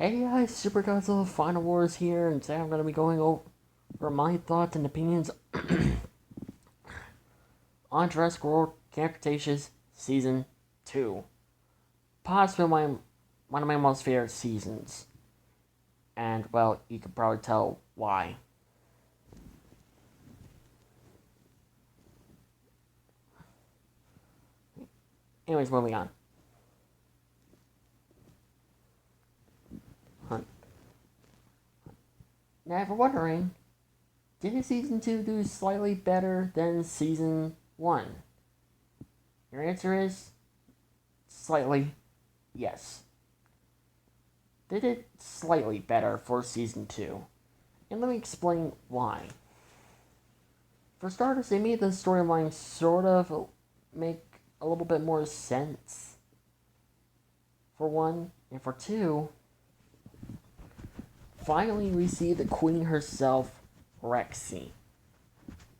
Hey guys, Super Godzilla Final Wars here, and today I'm going to be going over my thoughts and opinions on Jurassic World Camp Cretaceous Season 2. Possibly one of my most favorite seasons. And, well, you can probably tell why. Anyways, moving on. Now, if you're wondering, did Season 2 do slightly better than Season 1? Your answer is slightly yes. They did slightly better for Season 2. And let me explain why. For starters, they made the storyline sort of make a little bit more sense. For one, and for two, finally we see the queen herself, Rexy.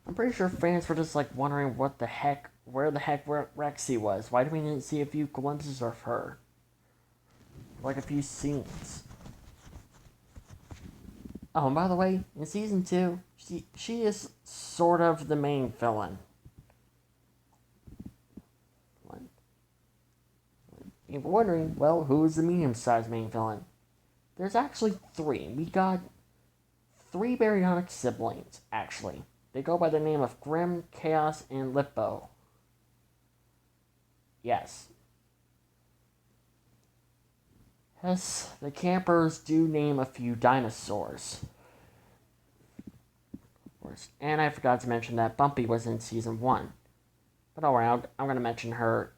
I'm pretty sure fans were just like wondering where the heck Rexy was. Why did we didn't see a few glimpses of her? Like a few scenes. Oh, and by the way, in Season 2, she is sort of the main villain. If you're wondering, well, who is the medium-sized main villain? There's actually three. We got three baryonic siblings, actually. They go by the name of Grim, Chaos, and Lippo. Yes. Yes, the campers do name a few dinosaurs. And I forgot to mention that Bumpy was in Season 1. But alright, I'm going to mention her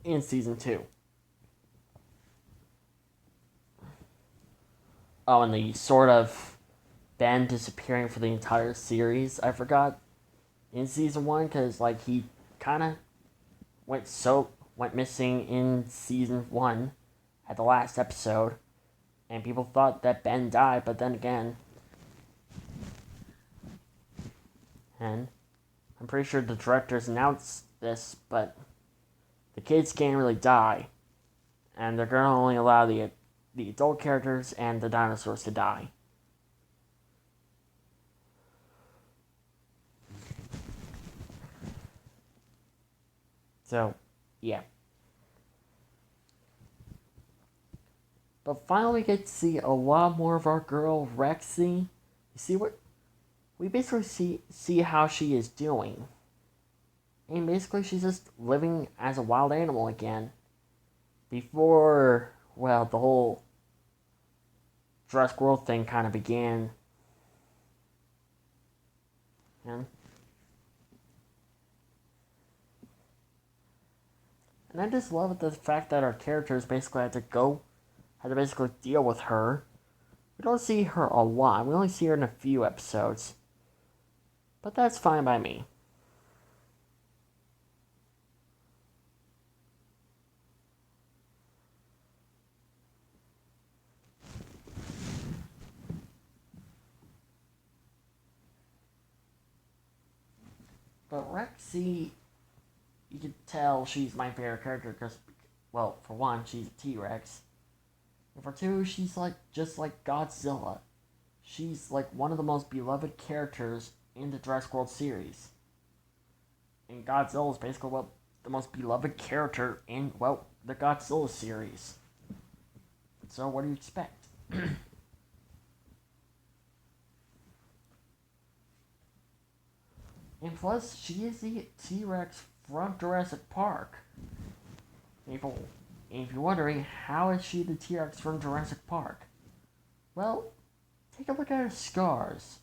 in Season 2. Oh, and the sort of Ben disappearing for the entire series, I forgot in Season 1, because, like, he kind of went missing in Season 1 at the last episode, and people thought that Ben died, but then again, and I'm pretty sure the directors announced this, but the kids can't really die, and they're going to only allow the adult characters and the dinosaurs to die. So, yeah. But finally we get to see a lot more of our girl, Rexy. You see what? We basically see how she is doing. And basically she's just living as a wild animal again. Before, well, the whole Jurassic World thing kind of began. And I just love the fact that our characters basically had to basically deal with her. We don't see her a lot. We only see her in a few episodes. But that's fine by me. But Rexy, you can tell she's my favorite character because, well, for one, she's a T-Rex. And for two, she's just like Godzilla. She's like one of the most beloved characters in the Jurassic World series. And Godzilla is basically, well, the most beloved character in, well, the Godzilla series. So what do you expect? And plus, she is the T-Rex from Jurassic Park. If you're wondering, how is she the T-Rex from Jurassic Park? Well, take a look at her scars.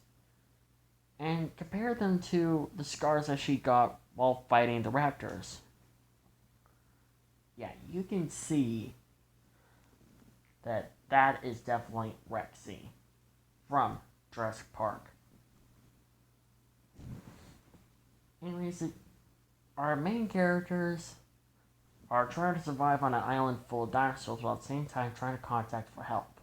And compare them to the scars that she got while fighting the raptors. Yeah, you can see that is definitely Rexy from Jurassic Park. Anyways, our main characters are trying to survive on an island full of dinosaurs while at the same time trying to contact for help.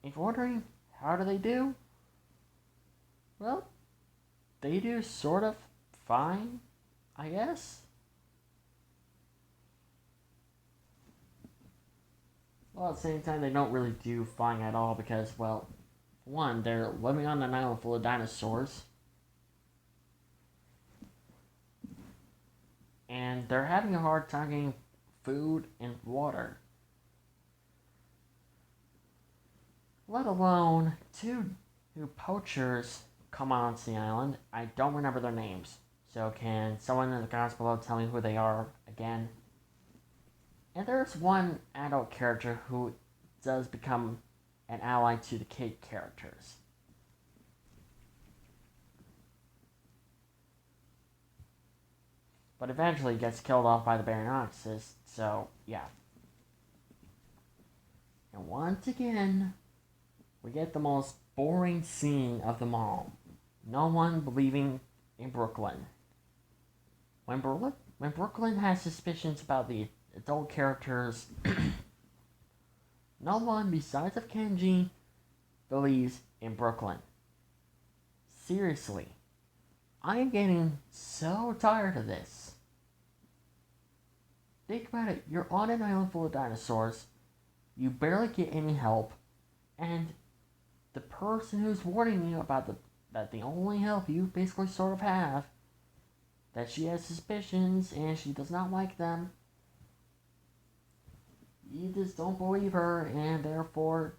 If you're wondering, how do they do? Well, they do sort of fine, I guess. Well, at the same time, they don't really do fine at all because, well, one, they're living on an island full of dinosaurs, and they're having a hard time getting food and water. Let alone two poachers come onto the island. I don't remember their names. So can someone in the comments below tell me who they are again? And there's one adult character who does become an ally to the kid characters. But eventually gets killed off by the Baryonyxes, so yeah. And once again, we get the most boring scene of them all. No one believing in Brooklyn. When Brooklyn has suspicions about the adult characters, no one besides of Kenji believes in Brooklyn. Seriously, I am getting so tired of this. Think about it, you're on an island full of dinosaurs, you barely get any help, and the person who's warning you about that the only help you basically sort of have, that she has suspicions and she does not like them, you just don't believe her, and therefore,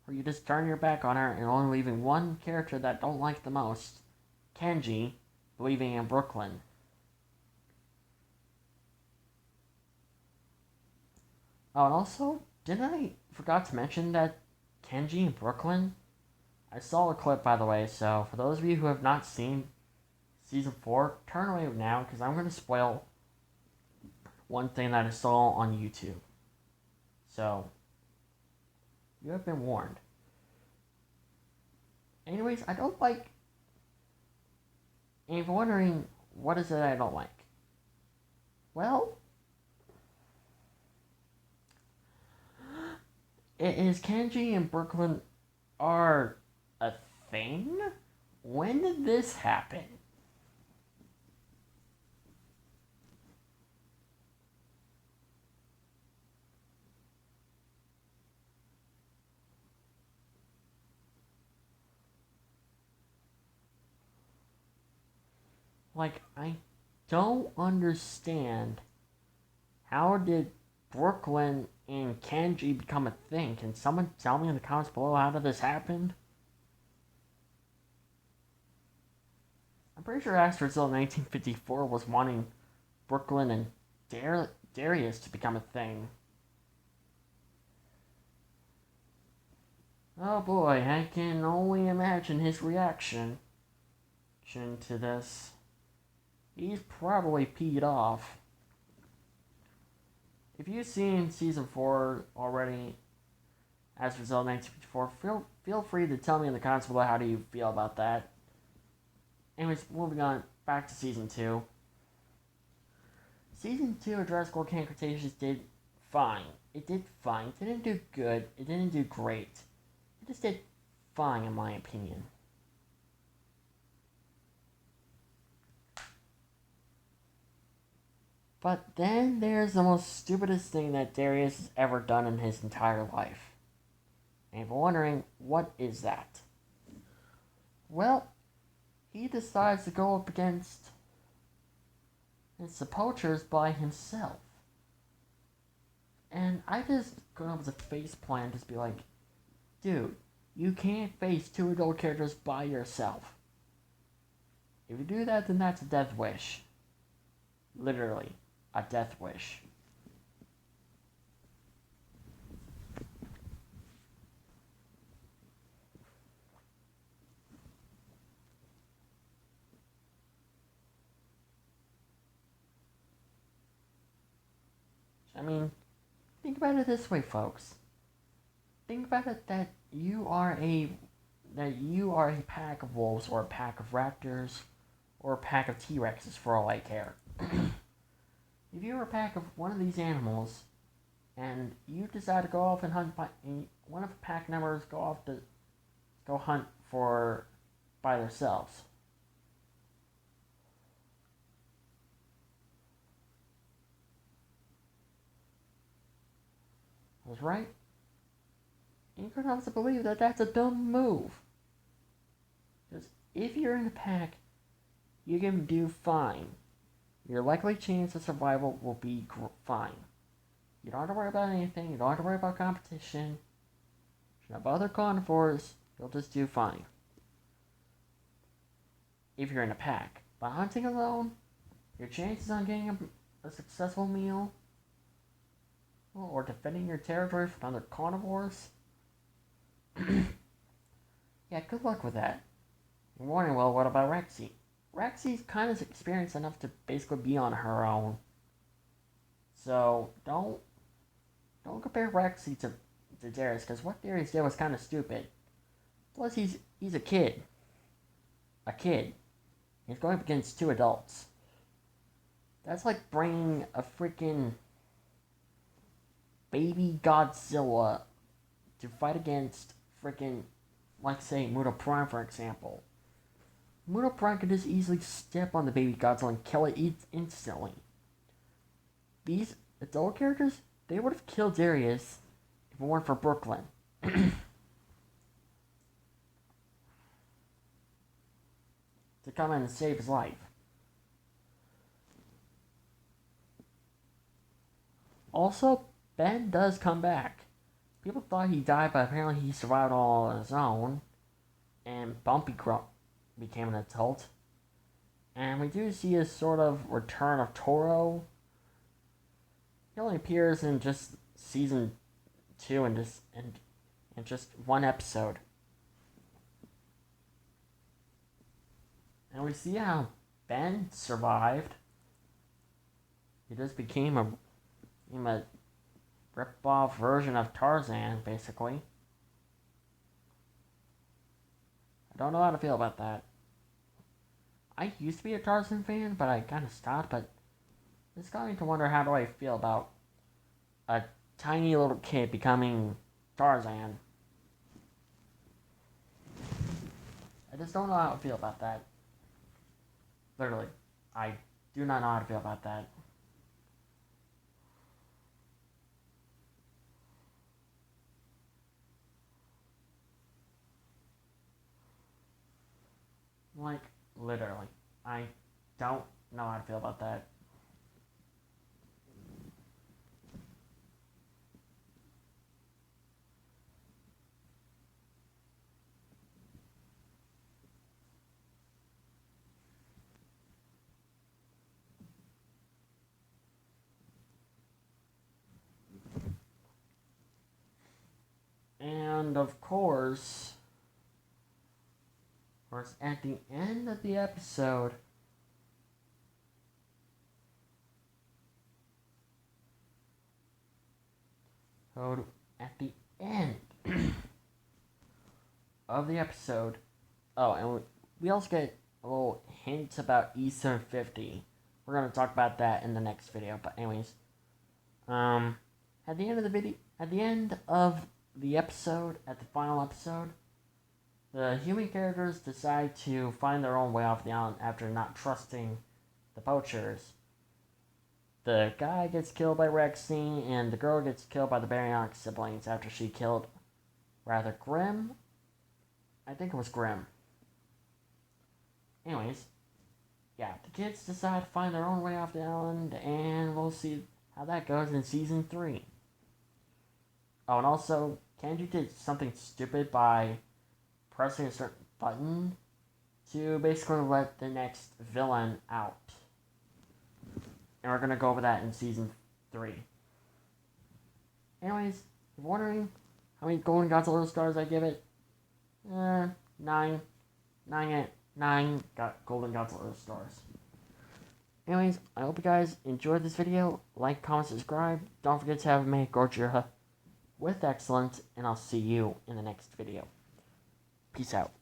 or you just turn your back on her and only leaving one character that don't like the most, Kenji, believing in Brooklyn. Oh, and also, didn't I forgot to mention that Kenji in Brooklyn? I saw a clip, by the way, so for those of you who have not seen Season 4, turn away now, because I'm going to spoil one thing that I saw on YouTube. So, you have been warned. Anyways, I don't like... And if you're wondering, what is it I don't like? Well, it is Kenji and Brooklyn are a thing? When did this happen? Like, I don't understand. How did Brooklyn and Kenji become a thing? Can someone tell me in the comments below how did this happen? I'm pretty sure Astrazil 1954 was wanting Brooklyn and Darius to become a thing. Oh boy, I can only imagine his reaction to this. He's probably peed off. If you've seen Season 4 already, Astrazil 1954, feel free to tell me in the comments below how do you feel about that. Anyways, moving on, back to Season 2. Season 2 of Jurassic Camp Cretaceous did fine. It did fine. It didn't do good. It didn't do great. It just did fine, in my opinion. But then there's the most stupidest thing that Darius has ever done in his entire life. And if you're wondering, what is that? Well, he decides to go up against the poachers by himself. And I just go up with a face plant, just be like, dude, you can't face two adult characters by yourself. If you do that, then that's a death wish. Literally, a death wish. I mean, think about it this way, folks. Think about it that you are a pack of wolves, or a pack of raptors, or a pack of T-Rexes for all I care. If you're a pack of one of these animals, and you decide to go off and hunt one of the pack members go hunt by themselves. I was right. And you couldn't help but believe that that's a dumb move. Because if you're in a pack, you can do fine. Your likely chance of survival will be fine. You don't have to worry about anything. You don't have to worry about competition. You don't have other carnivores. You'll just do fine. If you're in a pack. By hunting alone, your chances on getting a successful meal or defending your territory from other carnivores, yeah, good luck with that. You're wondering, well, what about Rexy? Rexy's kind of experienced enough to basically be on her own. So don't compare Rexy to Darius, because what Darius did was kind of stupid. Plus, he's a kid. A kid. He's going up against 2 adults. That's like bringing a freaking baby Godzilla to fight against freaking, like say, Muto Prime, for example. Muto Prime could just easily step on the baby Godzilla and kill it instantly. These adult characters, they would have killed Darius if it weren't for Brooklyn. To come in and save his life. Also, Ben does come back. People thought he died, but apparently he survived all on his own. And Bumpy became an adult. And we do see a sort of return of Toro. He only appears in just season 2 and just 1 episode. And we see how Ben survived. He just became a rip-off version of Tarzan, basically. I don't know how to feel about that. I used to be a Tarzan fan, but I kind of stopped, but it's got me to wonder, how do I feel about a tiny little kid becoming Tarzan? I just don't know how to feel about that. Literally, I do not know how to feel about that. Like, literally, I don't know how to feel about that. And of course, at the end of the episode, at the end of the episode, oh, and we also get a little hint about E750. We're gonna talk about that in the next video. But anyways, at the end of the episode, at the final episode, the human characters decide to find their own way off the island after not trusting the poachers. The guy gets killed by Rexy, and the girl gets killed by the Baryonyx siblings after she killed, rather, Grim? I think it was Grim. Anyways, yeah, the kids decide to find their own way off the island, and we'll see how that goes in Season 3. Oh, and also, Kenji did something stupid by pressing a certain button to basically let the next villain out. And we're going to go over that in Season 3. Anyways, if you're wondering how many Golden Godzilla stars I give it, 9 Golden Godzilla stars. Anyways, I hope you guys enjoyed this video. Like, comment, subscribe. Don't forget to have me Gojira with excellence, and I'll see you in the next video. Peace out.